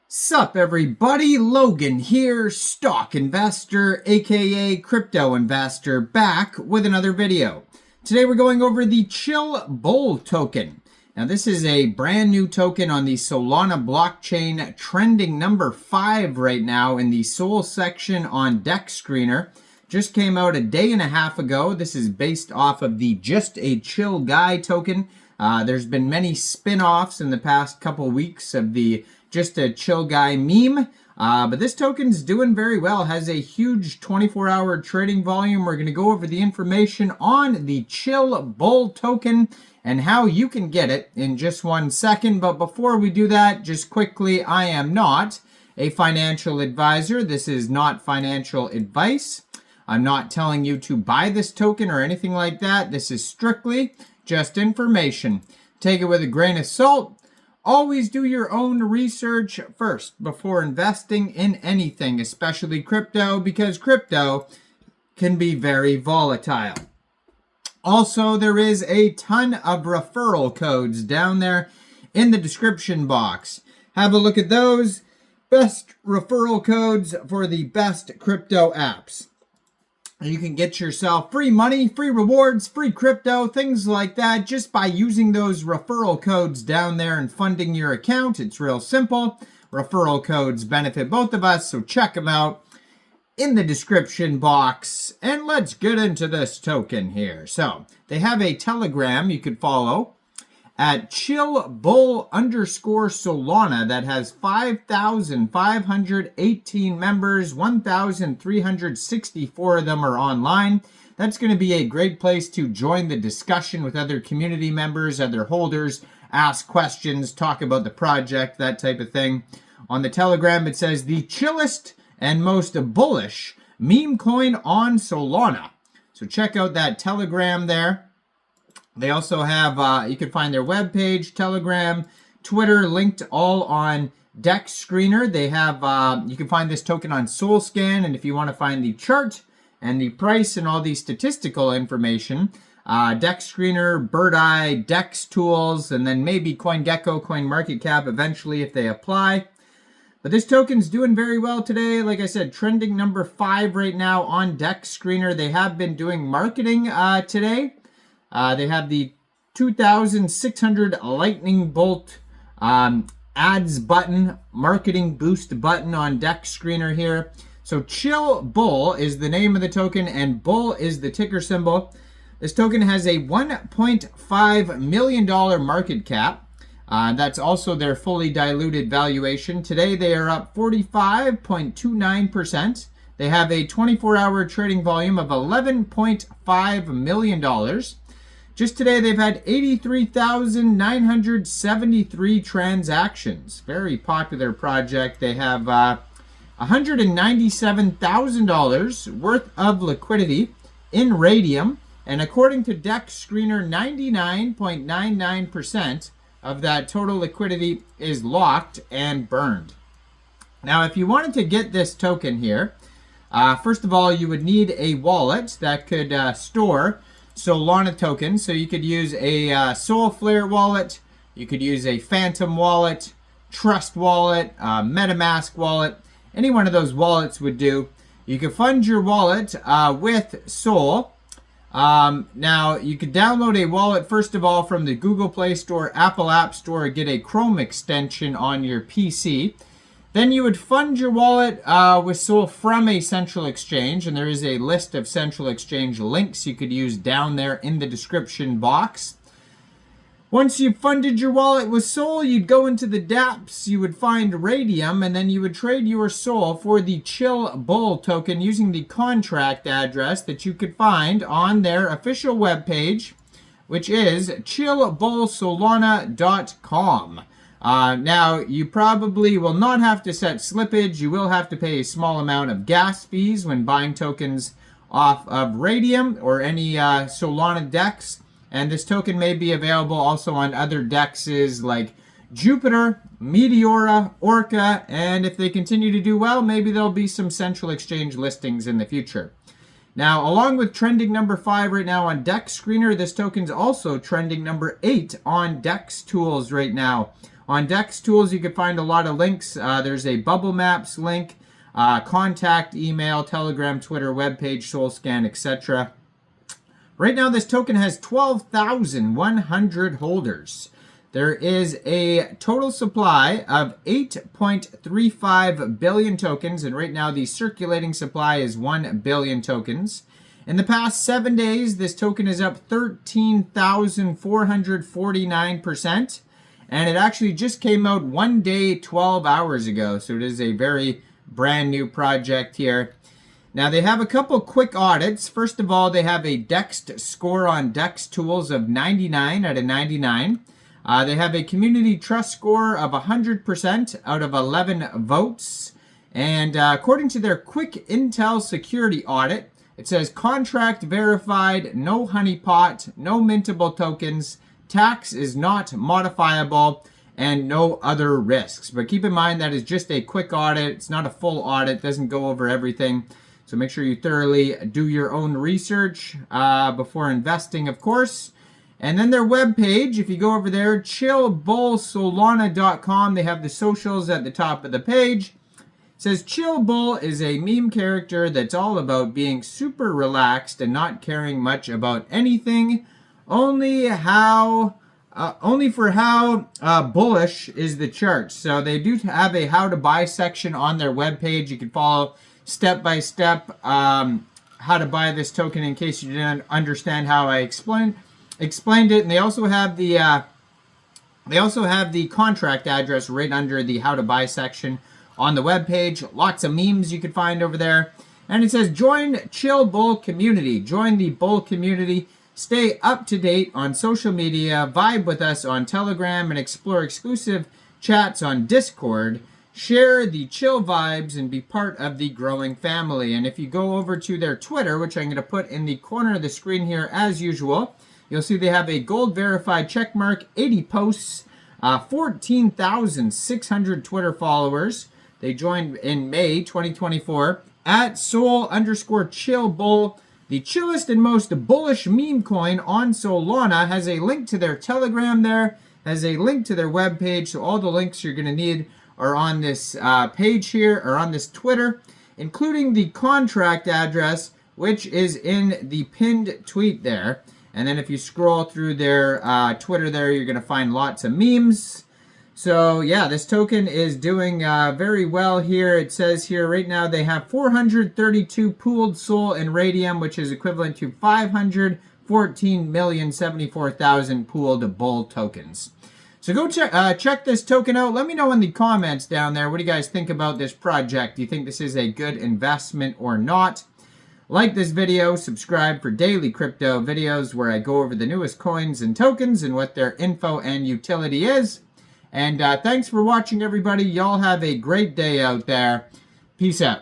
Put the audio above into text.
Sup everybody, Logan here, stock investor aka crypto investor, back with another video. Today we're going over the Chillbull token. Now this is a brand new token on the Solana blockchain, trending number 5 right now in the Sol section on DEX Screener. Just came out a day and a half ago. This is based off of the Just a Chillguy token. There's been many spin-offs in the past couple weeks of the Just a Chillguy meme, but this token's doing very well. Has a huge 24-hour trading volume. We're going to go over the information on the Chillbull token and how you can get it in just 1 second. But before we do that, just quickly, I am not a financial advisor. This is not financial advice. I'm not telling you to buy this token or anything like that. This is strictly just information. Take it with a grain of salt. Always do your own research first before investing in anything, especially crypto, because crypto can be very volatile. Also, there is a ton of referral codes down there in the description box. Have a look at those. Best referral codes for the best crypto apps. You can get yourself free money, free rewards, free crypto, things like that, just by using those referral codes down there and funding your account. It's real simple. Referral codes benefit both of us, so check them out in the description box. And let's get into this token here. So they have a Telegram you could follow at Chillbull_Solana that has 5,518 members, 1,364 of them are online. That's going to be a great place to join the discussion with other community members, other holders, ask questions, talk about the project, that type of thing. On the Telegram, it says the chillest and most bullish Memecoin on Solana. So check out that Telegram there. They also have, you can find their webpage, Telegram, Twitter, linked all on DEX Screener. They have, you can find this token on SolScan, and if you want to find the chart and the price and all the statistical information, DEX Screener, Bird Eye, DEX Tools, and then maybe CoinGecko, CoinMarketCap eventually if they apply. But this token's doing very well today. Like I said, trending number 5 right now on DEX Screener. They have been doing marketing today. They have the 2,600 lightning bolt ads button, marketing boost button on DEX Screener here. So Chillbull is the name of the token and Bull is the ticker symbol. This token has a $1.5 million market cap. That's also their fully diluted valuation. Today they are up 45.29%. They have a 24-hour trading volume of $11.5 million. Just today, they've had 83,973 transactions. Very popular project. They have $197,000 worth of liquidity in Raydium. And according to DEX Screener, 99.99% of that total liquidity is locked and burned. Now, if you wanted to get this token here, first of all, you would need a wallet that could store Solana tokens. So you could use a Solflare wallet, you could use a Phantom wallet, Trust wallet, MetaMask wallet. Any one of those wallets would do. You can fund your wallet with Sol. Now you could download a wallet first of all from the Google Play Store, Apple App Store, or get a Chrome extension on your PC. Then you would fund your wallet with Sol from a central exchange, and there is a list of central exchange links you could use down there in the description box. Once you've funded your wallet with Sol, you'd go into the dApps, you would find Raydium, and then you would trade your Sol for the Chillbull token using the contract address that you could find on their official webpage, which is chillbullsolana.com. Now, you probably will not have to set slippage. You will have to pay a small amount of gas fees when buying tokens off of Raydium or any Solana DEX. And this token may be available also on other DEXs like Jupiter, Meteora, Orca, and if they continue to do well, maybe there'll be some central exchange listings in the future. Now, along with trending number 5 right now on DEX Screener, this token's also trending number 8 on DEX Tools right now. On DEX Tools, you can find a lot of links. There's a Bubble Maps link, contact, email, Telegram, Twitter, webpage, SolScan, etc. Right now, this token has 12,100 holders. There is a total supply of 8.35 billion tokens, and right now the circulating supply is 1 billion tokens. In the past 7 days, this token is up 13,449%, and it actually just came out 1 day, 12 hours ago, so it is a very brand new project here. Now, they have a couple quick audits. First of all, they have a DEX score on DEX Tools of 99 out of 99. They have a community trust score of 100% out of 11 votes. And according to their quick intel security audit, it says contract verified, no honeypot, no mintable tokens, tax is not modifiable, and no other risks. But keep in mind that is just a quick audit. It's not a full audit. It doesn't go over everything. So make sure you thoroughly do your own research before investing, of course. And then their webpage, if you go over there, chillbullsolana.com, they have the socials at the top of the page. It says Chillbull is a meme character that's all about being super relaxed and not caring much about anything, only for how bullish is the chart. So they do have a how to buy section on their webpage. You can follow step by step how to buy this token in case you didn't understand how I explained it. And they also have the contract address right under the how to buy section on the webpage. Lots of memes you can find over there. And it says join Chillbull community. Join the Bull community. Stay up to date on social media. Vibe with us on Telegram and explore exclusive chats on Discord. Share the chill vibes and be part of the growing family. And if you go over to their Twitter, which I'm going to put in the corner of the screen here as usual, you'll see they have a gold verified check mark, 80 posts, 14,600 Twitter followers. They joined in May 2024 at Sol_Chillbull. The chillest and most bullish meme coin on Solana has a link to their Telegram there, has a link to their webpage. So all the links you're going to need are on this page here, or on this Twitter, including the contract address, which is in the pinned tweet there. And then if you scroll through their Twitter there, you're going to find lots of memes. So yeah, this token is doing very well here. It says here right now they have 432 pooled SOL in Raydium, which is equivalent to 514,074,000 pooled Bull tokens. So go check this token out. Let me know in the comments down there. What do you guys think about this project? Do you think this is a good investment or not? Like this video, subscribe for daily crypto videos where I go over the newest coins and tokens and what their info and utility is. And thanks for watching, everybody. Y'all have a great day out there. Peace out.